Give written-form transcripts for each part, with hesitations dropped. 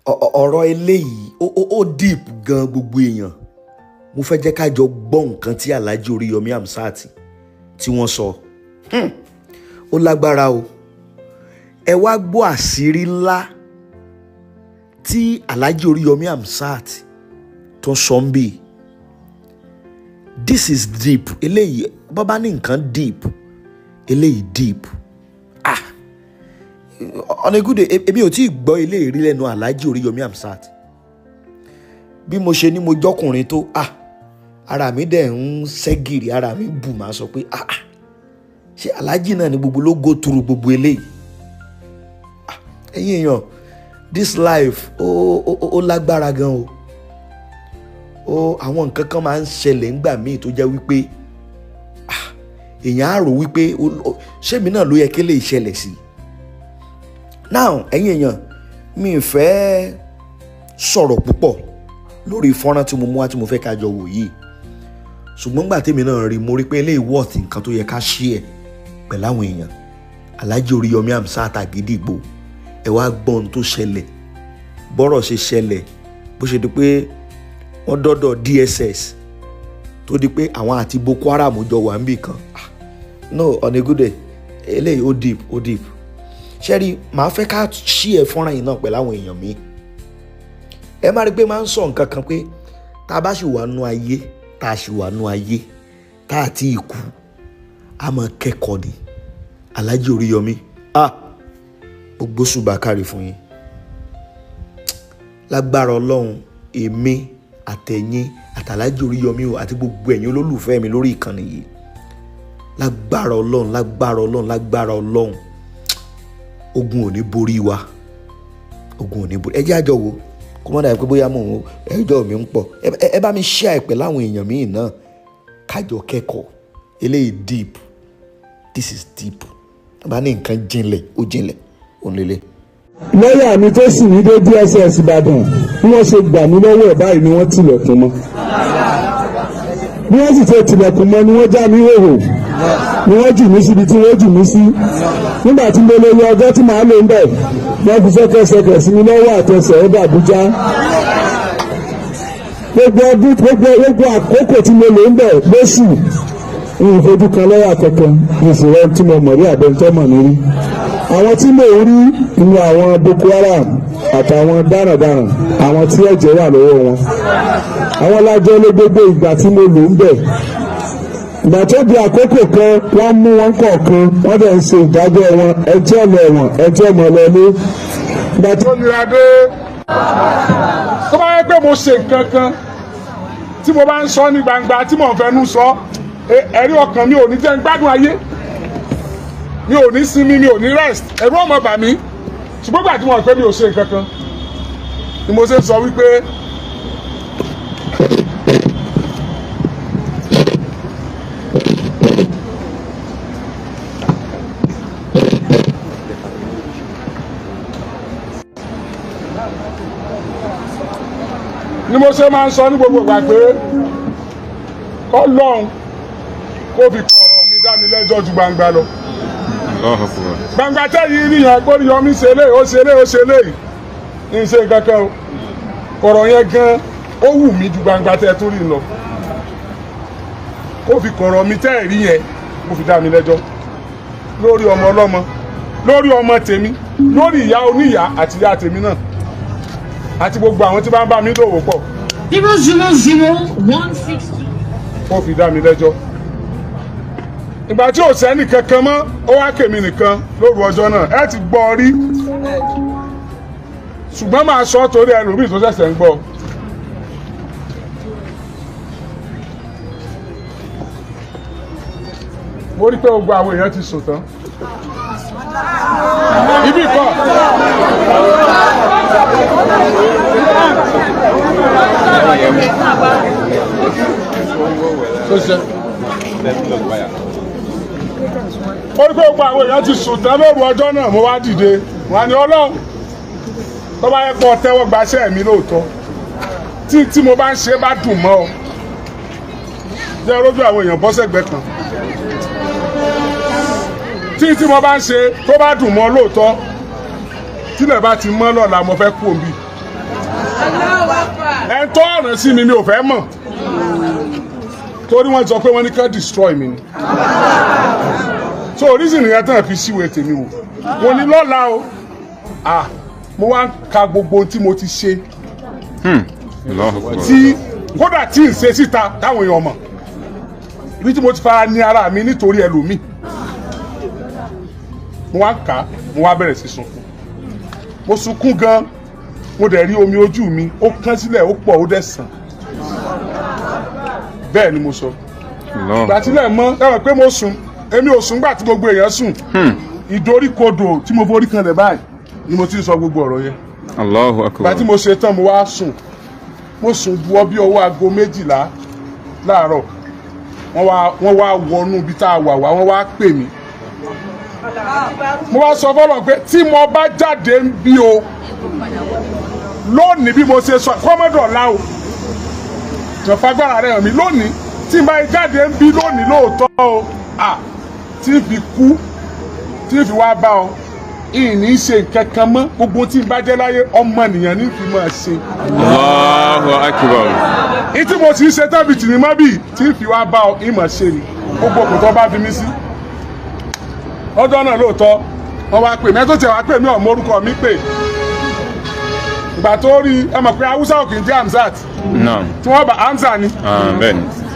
ọ̀rọ̀ eléyìí ó deep gan gbogbo èèyàn. Mo fẹ́ jẹ́ ká jọ gbọ́ nǹkan tí Alhaji Oriyomi Hamzat tí wọ́n sọ. Ó lágbára o. Ẹ wá gbọ́ àṣírí ńlá tí Alhaji Oriyomi Hamzat tó sọ ń bì. This is deep. Eléyìí bàbá ní nǹkan deep. Eléyìí deep. On a good day, èmi ò tí ì gbọ́ eléyìí rí lẹ́nu Alhaji Oriyomi Hamzat. Bí mo ṣe ní mo jọ́kùnrin tó ara mi dẹ̀ ń ṣẹ́gìrì, ara mi bù máa sọ pé ṣé Alhaji náà ni gbogbo ló go through gbogbo eléyìí. Ẹ̀yin èèyàn, this life ó lágbára gan o. Àwọn nǹkan kan máa ń ṣẹlẹ̀ ńgbà míì tó jẹ́ wípé èèyàn á rò wípé ṣé mi náà ló yẹ kí lè ṣẹlẹ̀ sí. Now ẹ̀yin èèyàn, mi ì fẹ́ sọ̀rọ̀ púpọ̀ lórí fọ́nrán tí mo mú wá tí mo fẹ́ ká jọ wò yìí, ṣùgbọ́n gbà tèmi náà rí mo rí pé eléyìí worth nǹkan tó yẹ ká share pẹ̀lú àwọn èèyàn. Alhaji Oriyomi Hamzat Àgídìgbò, ẹ wá gbọ́ ohun tó ṣẹlẹ̀, bọ́rọ̀ ṣe ṣẹlẹ̀, bó ṣe di pé wọ́n dọ́dọ̀ DSS tó di pé àwọn àti Boko Haram jọ wà níbì kan. No, on a good day, eléyìí ó deep. Ṣẹ́rí, màá fẹ́ ká share fọ́nrán yìí náà pẹ̀lú àwọn èèyàn mi. Ẹ máa rí pé máa ń sọ nǹkan kan pé tá a bá ṣì wà nú ayé, tá a ṣì wà nú ayé, tá a ti kú, a máa kẹ́kọ̀ọ́ ni. Alhaji Oriyomi, gbogbo ṣùgbọ́n kárí fún yín. Lágbára Ọlọ́run, èmi àtẹ̀yìn àtàlájì Oriyomi o àti gbogbo ẹ̀yin olólùfẹ́ mi lórí ìkànnì yìí. Lágbára Ọlọ́run, ogun ò ní borí wa. Ogun ò ní borí. Ẹ jẹ́ àjọ wo kó mọ́ dàbí pé bóyá mò ń ẹjọ́ mi ń pọ̀. Ẹ bá mi share pẹ̀lú àwọn èèyàn míì náà kájọ kẹ́kọ̀ọ́. Eléyìí deep. This is deep. Bá ní nǹkan jinlẹ̀, ó jinlẹ̀, ó lélẹ̀. Lọ́yà mi tó sì ní dé DSS Ìbàdàn bí wọ́n ṣe gbà mí lọ́wọ́ ẹ̀ báyìí ni wọ́n tilẹ̀kùn mọ́. Bí wọ́n sì ṣe tilẹ̀kùn mọ́ ni wọ́n já mi hòhò, ni wọ́n jù mí síbi tí wọ́n jù mí sí. Nígbà tí mo lè yọ ọjọ́ tí màá lò ń bẹ̀, wọ́n fi ṣẹ́kẹ́ṣẹkẹ̀ sí mi lọ́wọ́ àtẹsẹ̀ ọba Àbújá. Gbogbo àkókò tí mo lò ń bẹ̀ lóṣù ìfojú kan lọ́wọ́ kankan ìṣòro tí mo mọ̀ rí àbẹ̀ntọ́ mọ̀ mi rí. Àwọn tí mo rí inú àwọn Boko Haram àtàwọn darandaran, àwọn tí ẹ̀jẹ̀ wà lọ́wọ́ wọn. Àwọn lájọ́ lé gbogbo ìgbà tí mo lò ń bẹ̀. Ìgbà tó di àkókò kan wọ́n mú wọn kọ̀ọ̀kan, wọ́n dẹ̀ ń ṣe ìdájọ́ wọn, ẹjọ́ lọ ẹ̀wọ̀n, ẹjọ́ mọ̀ lọ ní. Ìgbà tó nira dé. Tó bá yẹ pé mo ṣe nǹkan kan tí mo bá ń sọ ní gbangba tí mò ń fẹnu sọ, ẹ̀rí ọkàn mi ò ní jẹ́ ń gbádùn ayé, mi ò ní sinmi, mi ò ní rest, ẹ̀rù ọmọ bà mí. Ṣùgbọ́n gbà tí mo rò pé mi ò ṣe nǹkan kan ni mo ṣe sọ wípé máa ń sọ ní gbogbo ìgbà pé Ọlọ́run kó fi kọ̀rọ̀ mi dá mi lẹ́jọ́ ju gbangba lọ. Gbangba tẹ́yìn rí yẹn gbórí yọmí ṣe lé ó ṣe lé ní ṣe kankan o. Kọ̀rọ̀ yẹn gan ó wù mí ju gbangba tẹ́ tún rí lọ. Kó fi kọ̀rọ̀ mi tẹ́ rí yẹn kó fi dá mi lẹ́jọ́ lórí ọmọ ọlọ́mọ, lórí ọmọ tèmi, lórí ìyá oníyá àti ìyá tèmi náà àti gbogbo àwọn tí bá ń bá mi dòwò pọ̀. 000-160. Ó fi dá mi lẹ́jọ́. Ìgbà tí ò sẹ́ni kankan mọ́, ó wá kèmí nìkan lóru ọjọ́ náà. Ẹ ti gbọ́ rí. Ṣùgbọ́n máa sọ torí ẹlòmíì tó ṣẹ̀ṣẹ̀ ń gbọ́. Mo rí pé gbogbo àwọn èèyàn ti sùn tán. Ibi kọ́. Ó rí pé gbogbo àwọn èèyàn ti sùn tán lóru ọjọ́ náà, mo wá dìde. Wọ́n ní Ọlọ́run tó bá yẹ kó tẹ́wọ́ gbaṣẹ́ mi lóòótọ́. Tí mo bá ń ṣe bá dùn mọ́ ọ. Jẹ́ rójú àwọn èèyàn bọ́ sẹ́gbẹ́ kan. Tí mo bá ń ṣe tó bá dùn mọ́ lóòótọ́, tílẹ̀ bá ti mọ́ lọ́la mo fẹ́ kú òbí. ẹ̀ ń tọ́ ọ̀ràn sí mi ò fẹ́ mọ̀ torí wọ́n sọ pé wọ́n ní ká destroy mi ni so reason nìyẹn tán fi síwèé tèmi wò mo ní lọ́la o mo wá ń ka gbogbo tí mo ti ṣe tí kódà tí n ṣe síta táwọn èèyàn mọ̀ ibi tí mo ti fara ní ara mi nítorí ẹlòmíì mo wá ń kà á mo wá bẹ̀rẹ̀ sí sunkún mo sunkún gan mo dẹ̀ rí omi ojú mi ó kán sílẹ̀ ó pọ̀ ó dẹ̀ sàn bẹ́ẹ̀ ni mo sọ ìgbà tílẹ̀ mọ́ ẹ mọ̀ pé mo sùn èmi ò sùn gbà tí gbogbo èèyàn sùn ìdoríkodò tí mo forí kanlẹ̀ báyìí ni mo ti sọ gbogbo ọ̀rọ̀ yẹn Allahu Akbar ìgbà tí mo ṣe tán mo wá sùn mo sùn buwọ́ bí ọwọ́ aago 12 láàárọ̀ wọ́n wá wọnú ibi tá a wà wá wọ́n wá pè mí mo wá sọ fọ́lọ́ pé tí mo bá jáde ń bí o lónìí bí mo ṣe sọ kọ́mọ́dọ̀ la o ìjọfagbára rẹ̀ hàn mí lónìí tí n bá jáde ń bí lónìí lóòótọ́ o tí n fi kú tí n fi wá bá ọ ìní ṣe nǹkan kan mọ́ gbogbo tí n bá jẹ́ láyé ọmọnìyàn ní fi máa ṣe. Allahu Akbar. ìtí mo sì ń ṣe tábì tì ní mọ́bì tí n fi wá bá ọ ìmọ̀ ṣe ni gbogbo kò tó bá fi mí sí. ọjọ́ náà lóòótọ́ wọ́n wá pè mí ẹ tó tẹ̀ wá pè mí ọ̀mọ́ orúkọ mi pè ìgbà tó rí ẹ mọ̀ pé haúsá òkè ń jẹ́ Hamzat tí wọ́n bá Hamza ni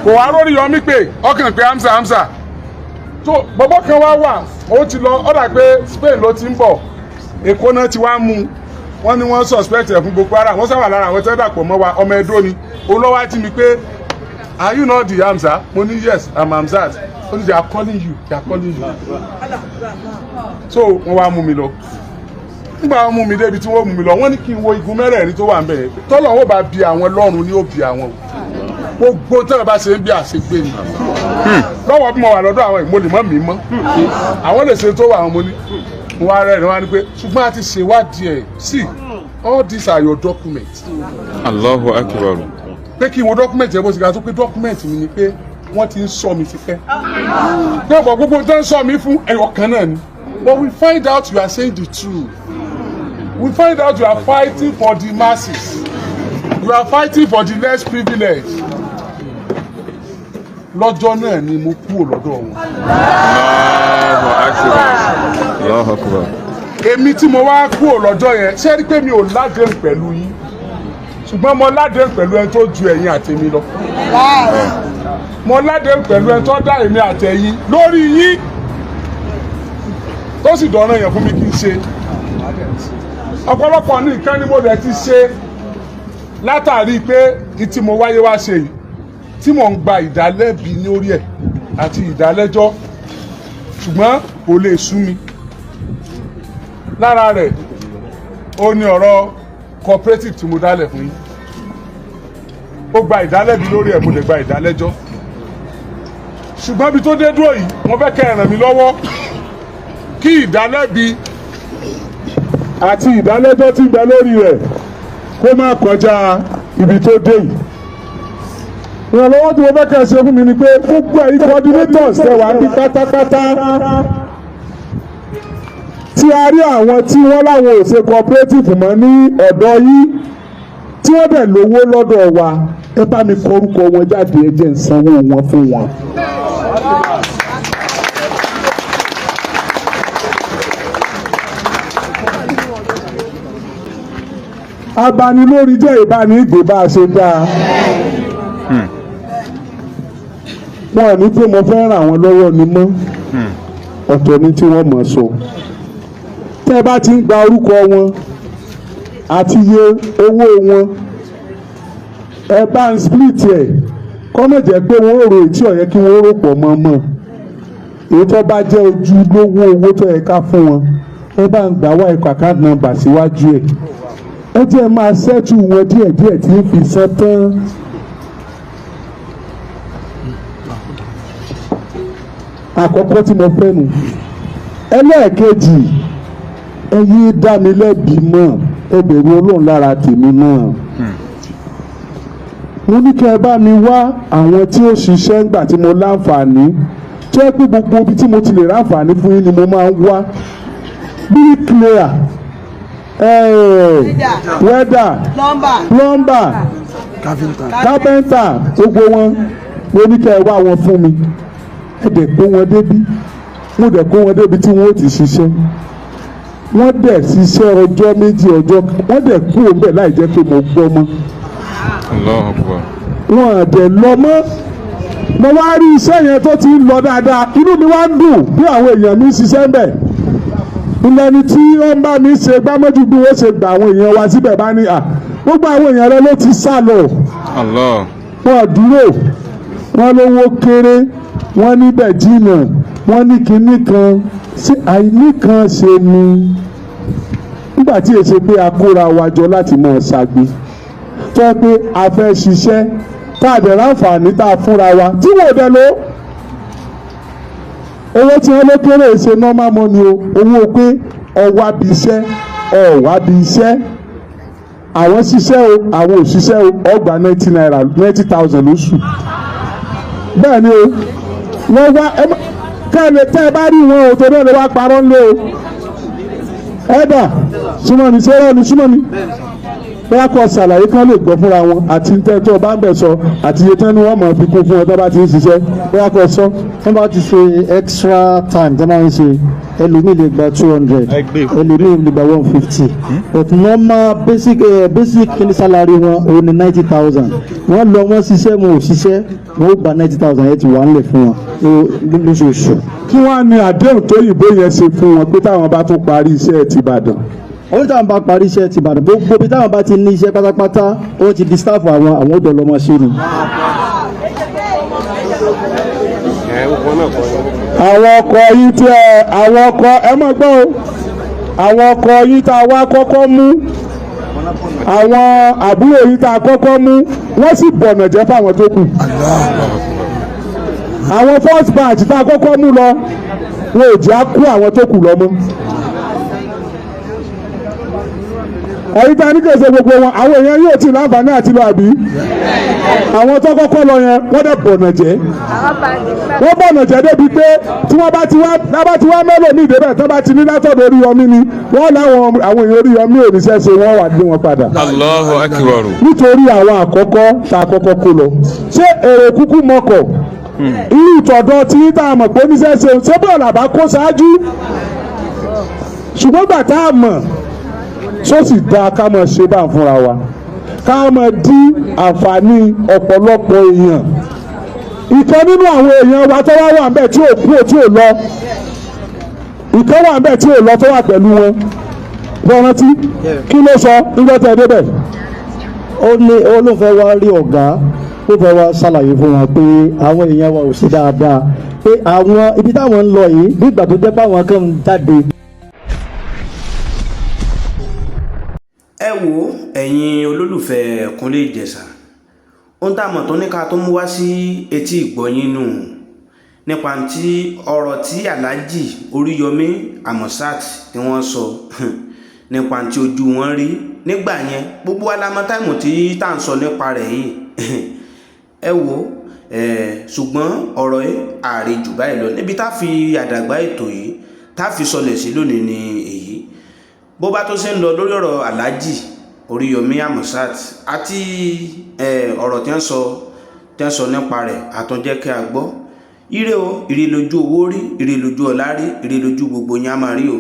kò wá rórí yọmí pé ọkàn pé Hamza tó bọ́bọ́ kan wá wà ó ti lọ ọ̀dà pé Spain ló ti ń bọ̀ Èkó náà ti wá mú wọ́n ní wọ́n suspect ẹ̀ fún Boko Haram wọ́n sábà lára àwọn tẹ́lẹ̀ dàpọ̀ mọ́ wa ọmọ Ẹdó ni olówó ti mi pé are you not the Hamza mo ní yes I'm Hamzat ó ní they are calling you so wọ́n wá mú mi lọ nígbà wọ́n mú mi débi tí wọ́n mú mi lọ wọ́n ní kí n wo igun mẹ́rẹ̀ẹ̀rin tó wà ń bẹ̀ tọ́lọ̀ ó bá bi àwọn lọ́rùn ni ó bi àwọn gbogbo tẹ́lẹ̀ bá ṣe ń bí àṣegbè ni lọ́wọ́ bí mo wà lọ́dọ̀ àwọn ìmọ̀lẹ̀ mọ́ mi mọ́ àwọn lè ṣe tó wà àwọn mo ní wọ́n á rẹ̀ wọ́n á ní pé ṣùgbọ́n a ti ṣèwádìí ẹ̀ sí all these are your documents. Allahu Akbar. pé kí n wo document yẹn bó ṣe ga tó pé document mi ni pé wọ́n ti ń sọ mi ti pẹ́ pé ọ̀pọ̀ gbogbo tó ń sọ mi fún ẹ̀yọ̀ kan náà ni but we find out you are saying the truth we find out you are fighting for the masses you are fighting for the less privileged. lọ́jọ́ náà ni mo kúrò lọ́dọ̀ wọn. Allahu Akbar. èmi tí mo wá kúrò lọ́jọ́ yẹn ṣé rí pé mi ò ládéhùn pẹ̀lú yín ṣùgbọ́n mo ládéhùn pẹ̀lú ẹni tó ju ẹ̀yin àtẹ̀mí lọ. mo ládéhùn pẹ̀lú ẹni tó dá èmi àtẹ̀yìn lórí yín tó sì dọ̀rọ̀ yẹn fún mi kí n ṣe. ọ̀pọ̀lọpọ̀ ní nǹkan ni mo rẹ̀ ti ṣe látàrí pé ìtí mo wáyé wá ṣe yìí tí mò ń gba ìdálẹ́bi ní orí ẹ̀ àti ìdálẹ́jọ́ ṣùgbọ́n kò lè sú mi lára rẹ̀ ó ní ọ̀rọ̀ cooperative tí mo dálẹ̀ fún yín ó gba ìdálẹ́bi lórí ẹ̀ mo lè gba ìdálẹ́jọ́ ṣùgbọ́n bí tó dé dúró yìí mo fẹ́ kẹ́ ẹ ràn mí lọ́wọ́ kí ìdálẹ́bi àti ìdálẹ́jọ́ tí ń bẹ lórí rẹ̀ kó má kọjá ibi tó dé yìí. ìrànlọ́wọ́ tí mo fẹ́ kẹ́ ẹ ṣe fún mi ni pé gbogbo ẹ̀yin coordinators tẹ́ wà ní pátápátá tí a rí àwọn tí wọ́n láwọn ò ṣe cooperative mọ́ ní ọ̀dọ̀ yìí tí wọ́n dẹ̀ lówó lọ́dọ̀ wa ẹ bá mi kọ orúkọ wọn jáde ẹ jẹ́ n sanwó wọn fún wọn. abanilórí jẹ́ ìbánigbé bá a ṣe dáa. wọn ní pé mo fẹ́ ràn wọ́n lọ́wọ́ ni mọ́ ọ̀tọ̀ ni tí wọ́n mọ̀ sọ. tẹ́ bá ti ń gba orúkọ wọn àti iye owó wọn ẹ bá ń split ẹ̀ kọ́mọ̀ jẹ́ pé wọ́n rò tí ó yẹ kí wọ́n rò pọ̀ mọ́ mọ́ èyí tó bá jẹ́ ojúlówó owó tó yẹ ká fún wọn ẹ bá ń gbà wá ẹ̀kọ́ account number síwájú ẹ̀ ẹ jẹ́ máa ṣẹ́tù wọn díẹ̀díẹ̀ tí ń fi sán tán. àkọ́kọ́ tí mo fẹ́ nu ẹlẹ́ẹ̀kejì ẹ̀yin dá mi lẹ́bi mọ́ ẹ bẹ̀rù Ọlọ́run lára tèmi náà mo ní kí ẹ bá mi wá àwọn tí ó ṣiṣẹ́ ńgbà tí mo láǹfààní tó yẹ pé gbogbo ibi tí mo ti lè ráǹfààní fún yín ni mo máa ń wá bricklayer wẹ́dà plumber kápẹ́ńtà gbogbo wọn mo ní kẹ́ ẹ wá wọn fún mi ẹ dẹ̀ kó wọn débi mo dẹ̀ kó wọn débi tí wọ́n ó ti ṣiṣẹ́ wọ́n dẹ̀ ṣiṣẹ́ ọjọ́ méjì ọjọ́ wọ́n dẹ̀ kú òun bẹ̀ láì jẹ́ pé mo gbọ́ mọ́ wọn dẹ̀ lọ mọ́ mo wá rí iṣẹ́ yẹn tó ti ń lọ dáadáa inú mi wá ń dùn bí àwọn èèyàn mi ṣiṣẹ́ ń bẹ̀ ìlànà tí ó ń bá mi ṣe gbámọ́jú bí wọ́n ṣe gba àwọn èèyàn wa síbẹ̀ bá ní gbogbo àwọn èèyàn rẹ ló ti sá lọ wọn dúró wọn lówó kéré wọn níbẹ̀ jìnnà wọn ní kinní kan sí àìní kan ṣe ni nígbà tí èsè pé a kóra wa jọ láti máa ṣàgbé tó yẹ pé a fẹ́ ṣiṣẹ́ tá a dẹ̀ láǹfààní tá a fúnra wa tí wò dẹ̀ ló owó tí wọ́n ló kéré ṣe normal money o owó pé ọwá bí iṣẹ́ ọ̀wá bí iṣẹ́ àwọn ṣiṣẹ́ o àwọn òṣìṣẹ́ o ọgbà 90,000 lóṣù bẹ́ẹ̀ ni o wọ́n wá kẹ́lẹ̀ tẹ́ ẹ bá rí wọn o tó náà lè wá parọ́ ńlẹ̀ o ẹ̀dà súnmọ́ mi ṣé rọ́ ni súnmọ́ mi bóyá kọ́ ṣàlàyé kan lè gbọ́ fúnra wọn àti tẹ́tọ́ bá ń bẹ̀ sọ àti iye tán ni wọ́n máa fi kún fún ọ tó bá ti ń ṣiṣẹ́ bóyá kọ́ sọ. wọ́n bá ti ṣe extra time tó máa ń ṣe ẹlòmíì lè gba 200 ẹlòmíì lè gba 150 but normal basic salary wọn òun ni 90,000 wọ́n lọ wọ́n ṣiṣẹ́ wọn ò ṣiṣẹ́ wọ́n ó gba 90,000 yẹn ti wà ńlẹ̀ fún wọn lóṣooṣù. kí wọ́n á ní àdéhùn tó yìnbó yẹn ṣe fún wọn pé táwọn bá tún parí iṣẹ́ ti Ìbàdàn. Àwọn táwọn bá parí iṣẹ́ ti Ìbàdàn gbogbo bí táwọn bá ti ní iṣẹ́ pátápátá ó ti di staff àwọn ọ̀dọ́ lọ́mọ ṣe ni. àwọn ọkọ̀ yìí tí àwọn ọkọ̀ ẹ mọ̀ gbọ́ o àwọn ọkọ̀ yìí tá a wá kọ́kọ́ mú àwọn àbúrò yìí tá a kọ́kọ́ mú wọ́n sì bọ̀nà jẹ́ fáwọn tó kù. àwọn first batch tá a kọ́kọ́ mú lọ wọn ò jẹ́ á kú àwọn tó kù lọ mọ́. ẹ̀yin tá a ní kèsè gbogbo wọn àwọn èèyàn yóò ti láǹfààní àti lọ àbí àwọn tó kọ́kọ́ lọ yẹn wọ́n dẹ̀ bọ̀nà jẹ́ wọ́n bọ̀nà jẹ́ débi pé tí wọ́n bá ti wá mẹ́lò ní ìdébẹ̀ tó bá ti ní látọ̀dọ̀ Oríyọmí ni wọ́n láwọn àwọn èèyàn Oríyọmí ò ní sẹ́sẹ̀ wọ́n wà gbé wọn padà. Allahu Akbar. nítorí àwọn àkọ́kọ́ tá a kọ́kọ́ kó lọ ṣé èrò kúkú mọ́kọ̀ irú ìtọ̀dọ̀ tí tá a mọ̀ pé ní sẹ́sẹ̀ ṣé bọ́ọ̀ làbá kó ṣáájú ṣùgbọ́n gbà tá a mọ̀ sọ́sì dáa ká máa ṣe bá ń fúnra wa ká máa dí àǹfààní ọ̀pọ̀lọpọ̀ èèyàn ìkan nínú àwọn èèyàn wa tó wà ń bẹ̀ tí ò kú tí ò lọ ìkan wà ń bẹ̀ tí ò lọ tó wà pẹ̀lú wọn rántí kí ló sọ nígbà tẹ̀ débẹ̀. ó ní olóńfẹ́ wa rí ọ̀gá ó fẹ́ wá ṣàlàyé fún wọn pé àwọn èèyàn wa ò sí dáadáa pé àwọn ibi táwọn ń lọ yìí nígbà tó jẹ́ pé àwọn kan ń jáde. ẹ wo ẹ̀yin olólùfẹ́ Kúnlé Ìjẹ̀ṣà ohun tá a mọ̀ tó ní ká tó mú wá sí etí ìgbọ̀yìn nù nípa tí ọ̀rọ̀ tí Alhaji Oriyomi Hamzat tí wọ́n sọ nípa tí ojú wọn rí nígbà yẹn gbogbo alamọ táìmù tí tá à ń sọ nípa rẹ̀ yìí ẹ wo ṣùgbọ́n ọ̀rọ̀ yìí ààrẹ jù báyìí lọ níbi tá fi àdàgbà ètò yìí tá fi sọlẹ̀ sí lónìí ni èyí bó bá tó ṣe ń lọ lórí ọ̀rọ̀ Alhaji Oriyomi Hamzat àti ọ̀rọ̀ tí wọ́n sọ nípa rẹ̀ àtúnjẹ́ kí a gbọ́ ire o ire lójú owó rí ire lójú ọlá rí ire lójú gbogbo yín á máa rí o.